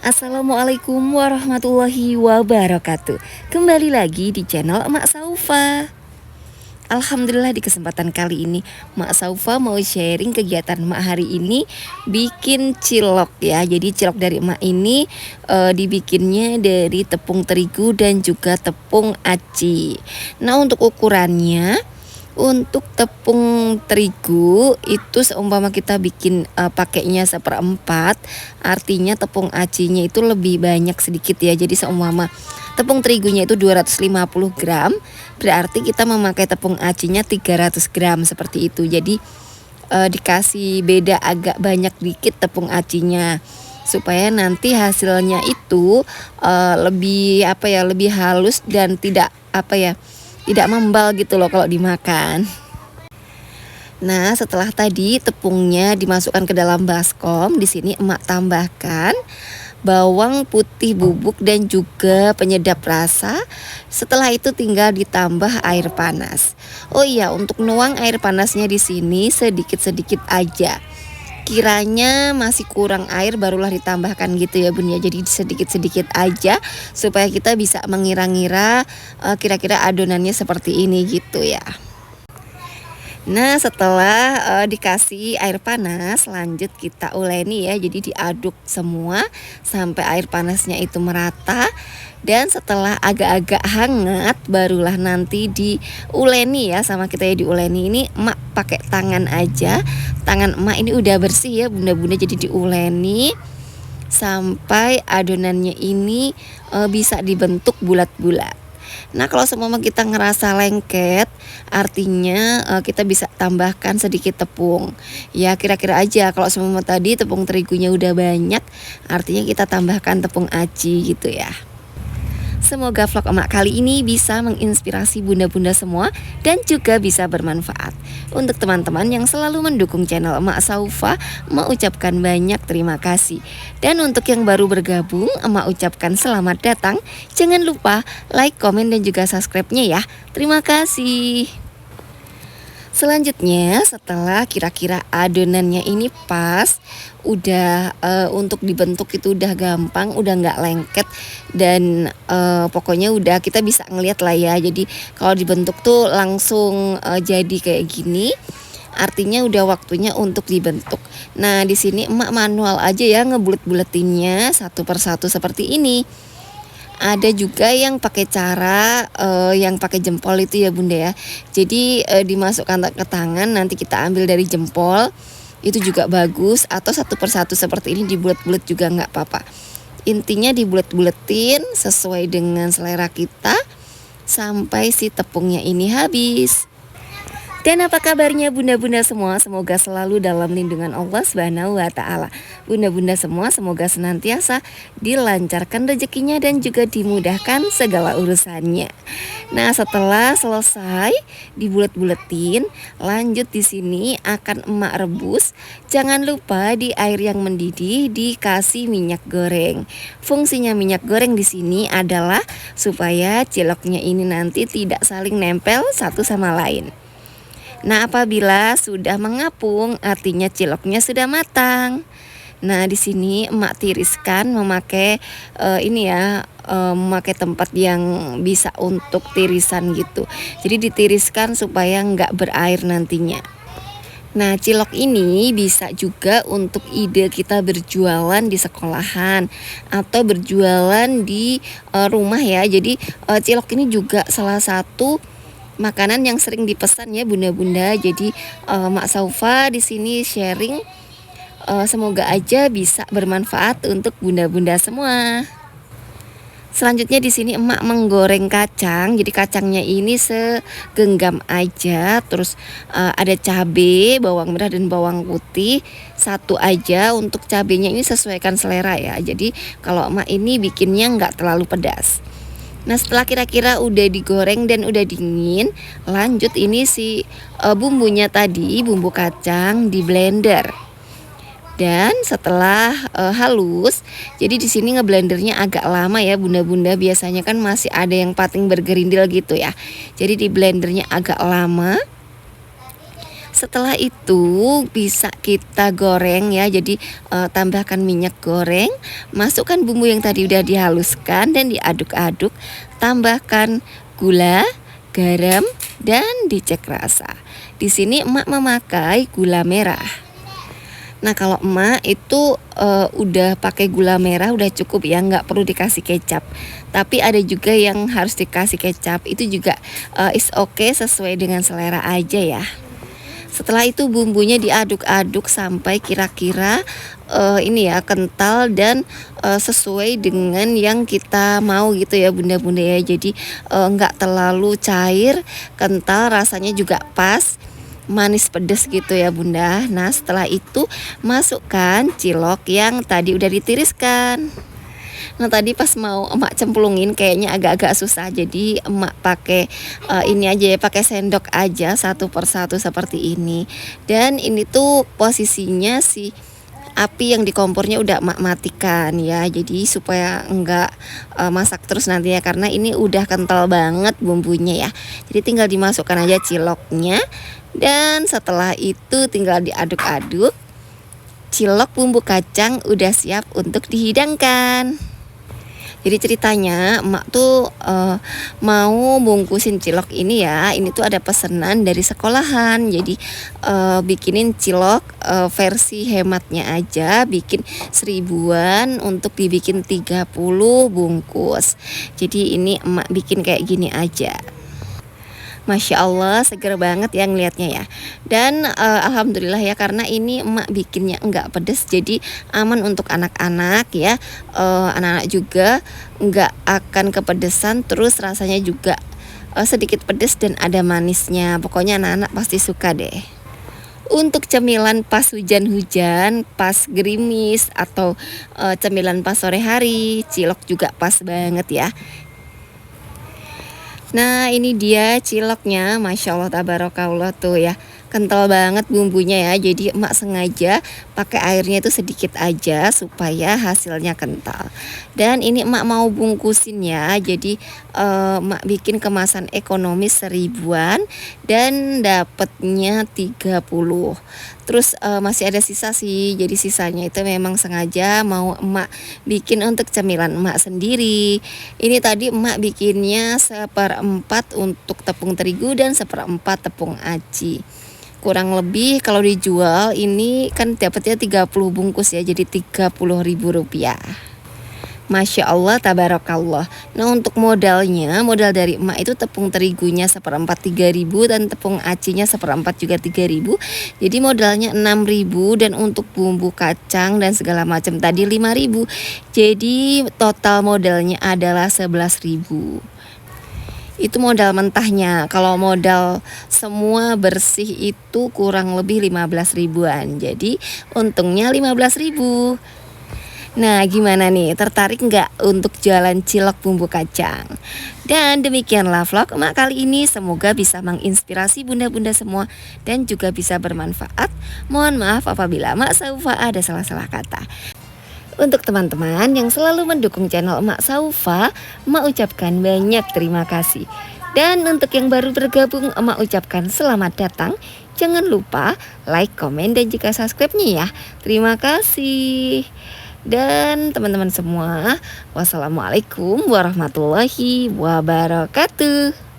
Assalamualaikum warahmatullahi wabarakatuh. Kembali lagi di channel Emak Saufa. Alhamdulillah di kesempatan kali ini Mak Saufa mau sharing kegiatan Emak hari ini bikin cilok ya. Jadi cilok dari Emak ini dibikinnya dari tepung terigu dan juga tepung aci. Nah, untuk ukurannya, untuk tepung terigu itu seumpama kita bikin pakainya 1/4, artinya tepung acinya itu lebih banyak sedikit ya. Jadi seumpama tepung terigunya itu 250 gram, berarti kita memakai tepung acinya 300 gram seperti itu. Jadi dikasih beda agak banyak dikit tepung acinya supaya nanti hasilnya itu lebih lebih halus dan tidak tidak membal gitu loh kalau dimakan. Nah, setelah tadi tepungnya dimasukkan ke dalam baskom, di sini emak tambahkan bawang putih bubuk dan juga penyedap rasa. Setelah itu tinggal ditambah air panas. Oh iya, untuk nuang air panasnya di sini sedikit-sedikit aja. Kiranya masih kurang air barulah ditambahkan gitu ya Bun ya. Jadi sedikit-sedikit aja supaya kita bisa mengira-ngira kira-kira adonannya seperti ini gitu ya. Nah, setelah dikasih air panas, lanjut kita uleni ya. Jadi diaduk semua sampai air panasnya itu merata. Dan setelah agak-agak hangat barulah nanti diuleni ya sama kita ya, diuleni. Ini emak pakai tangan aja. Tangan emak ini udah bersih ya bunda-bunda, jadi diuleni sampai adonannya ini bisa dibentuk bulat-bulat. Nah, kalau semua kita ngerasa lengket, artinya kita bisa tambahkan sedikit tepung. Ya, kira-kira aja kalau semua tadi tepung terigunya udah banyak, artinya kita tambahkan tepung aci gitu ya. Semoga vlog emak kali ini bisa menginspirasi bunda-bunda semua dan juga bisa bermanfaat. Untuk teman-teman yang selalu mendukung channel Emak Saufa, emak ucapkan banyak terima kasih. Dan untuk yang baru bergabung, emak ucapkan selamat datang. Jangan lupa like, komen, dan juga subscribe-nya ya. Terima kasih. Selanjutnya, setelah kira-kira adonannya ini pas, udah untuk dibentuk itu udah gampang, udah nggak lengket, dan pokoknya udah kita bisa ngeliat lah ya. Jadi kalau dibentuk tuh langsung jadi kayak gini, artinya udah waktunya untuk dibentuk. Nah, di sini emak manual aja ya ngebulet-buletinnya satu persatu seperti ini. Ada juga yang pakai cara yang pakai jempol itu ya bunda ya. Jadi dimasukkan ke tangan, nanti kita ambil dari jempol, itu juga bagus. Atau satu persatu seperti ini dibulet-bulet juga nggak apa-apa. Intinya dibulet-buletin sesuai dengan selera kita sampai si tepungnya ini habis. Dan apa kabarnya bunda-bunda semua? Semoga selalu dalam lindungan Allah Subhanahu wa Ta'ala. Bunda-bunda semua semoga senantiasa dilancarkan rezekinya dan juga dimudahkan segala urusannya. Nah, setelah selesai dibulet-buletin, lanjut di sini akan emak rebus. Jangan lupa di air yang mendidih dikasih minyak goreng. Fungsinya minyak goreng di sini adalah supaya ciloknya ini nanti tidak saling nempel satu sama lain. Nah, apabila sudah mengapung, artinya ciloknya sudah matang. Nah, di sini emak tiriskan memakai memakai tempat yang bisa untuk tirisan gitu. Jadi ditiriskan supaya nggak berair nantinya. Nah, cilok ini bisa juga untuk ide kita berjualan di sekolahan atau berjualan di rumah ya. Jadi cilok ini juga salah satu makanan yang sering dipesan ya bunda-bunda. Jadi Mak Saufa di sini sharing, semoga aja bisa bermanfaat untuk bunda-bunda semua. Selanjutnya di sini emak menggoreng kacang. Jadi kacangnya ini segenggam aja. Terus ada cabai, bawang merah dan bawang putih satu aja. Untuk cabenya ini sesuaikan selera ya. Jadi kalau emak ini bikinnya nggak terlalu pedas. Nah, setelah kira-kira udah digoreng dan udah dingin, lanjut ini si bumbunya tadi, bumbu kacang di blender. Dan setelah halus, jadi di sini ngeblendernya agak lama ya bunda-bunda. Biasanya kan masih ada yang pating bergerindil gitu ya. Jadi di blendernya agak lama. Setelah itu bisa kita goreng ya. Jadi tambahkan minyak goreng, masukkan bumbu yang tadi udah dihaluskan dan diaduk-aduk, tambahkan gula, garam, dan dicek rasa. Di sini emak memakai gula merah. Nah kalau emak itu udah pakai gula merah udah cukup ya, nggak perlu dikasih kecap. Tapi ada juga yang harus dikasih kecap, itu juga is okay, sesuai dengan selera aja ya. Setelah itu bumbunya diaduk-aduk sampai kira-kira ini ya kental dan sesuai dengan yang kita mau gitu ya bunda-bunda ya. Jadi nggak terlalu cair, kental, rasanya juga pas, manis pedas gitu ya bunda. Nah setelah itu masukkan cilok yang tadi udah ditiriskan. Nah tadi pas mau emak cemplungin kayaknya agak-agak susah, jadi emak pakai ini aja ya, pakai sendok aja satu persatu seperti ini. Dan ini tuh posisinya si api yang di kompornya udah emak matikan ya, jadi supaya enggak masak terus nanti ya, karena ini udah kental banget bumbunya ya. Jadi tinggal dimasukkan aja ciloknya, dan setelah itu tinggal diaduk-aduk. Cilok bumbu kacang udah siap untuk dihidangkan. Jadi ceritanya emak tuh mau bungkusin cilok ini ya. Ini tuh ada pesanan dari sekolahan. Jadi bikinin cilok versi hematnya aja, bikin 1000-an untuk dibikin 30 bungkus. Jadi ini emak bikin kayak gini aja. Masya Allah seger banget ya ngelihatnya ya. Dan alhamdulillah ya, karena ini emak bikinnya enggak pedes, jadi aman untuk anak-anak ya. Anak-anak juga enggak akan kepedesan, terus rasanya juga sedikit pedes dan ada manisnya. Pokoknya anak-anak pasti suka deh. Untuk cemilan pas hujan-hujan, pas gerimis, atau cemilan pas sore hari, cilok juga pas banget ya. Nah ini dia ciloknya, Masya Allah tabarakallah tuh ya, kental banget bumbunya ya. Jadi emak sengaja pakai airnya itu sedikit aja supaya hasilnya kental. Dan ini emak mau bungkusin ya, jadi emak bikin kemasan ekonomis 1000-an dan dapatnya 30. Terus masih ada sisa sih, jadi sisanya itu memang sengaja mau emak bikin untuk cemilan emak sendiri. Ini tadi emak bikinnya 1/4 untuk tepung terigu dan 1/4 tepung aci. Kurang lebih kalau dijual ini kan dapatnya 30 bungkus ya, jadi Rp30.000. Masya Allah tabarakallah. Nah untuk modal dari emak itu tepung terigunya 1/4 3.000 dan tepung acinya 1/4 juga 3.000. Jadi modalnya 6.000, dan untuk bumbu kacang dan segala macam tadi 5.000. Jadi total modalnya adalah 11.000. Itu modal mentahnya. Kalau modal semua bersih itu kurang lebih 15 ribuan. Jadi untungnya 15.000. Nah gimana nih, tertarik nggak untuk jualan cilok bumbu kacang? Dan demikianlah vlog emak kali ini, semoga bisa menginspirasi bunda-bunda semua dan juga bisa bermanfaat. Mohon maaf apabila Mak Saufa ada salah-salah kata. Untuk teman-teman yang selalu mendukung channel Mak Saufa, emak ucapkan banyak terima kasih. Dan untuk yang baru bergabung, emak ucapkan selamat datang. Jangan lupa like, komen, dan juga subscribe-nya ya. Terima kasih. Dan teman-teman semua, wassalamualaikum warahmatullahi wabarakatuh.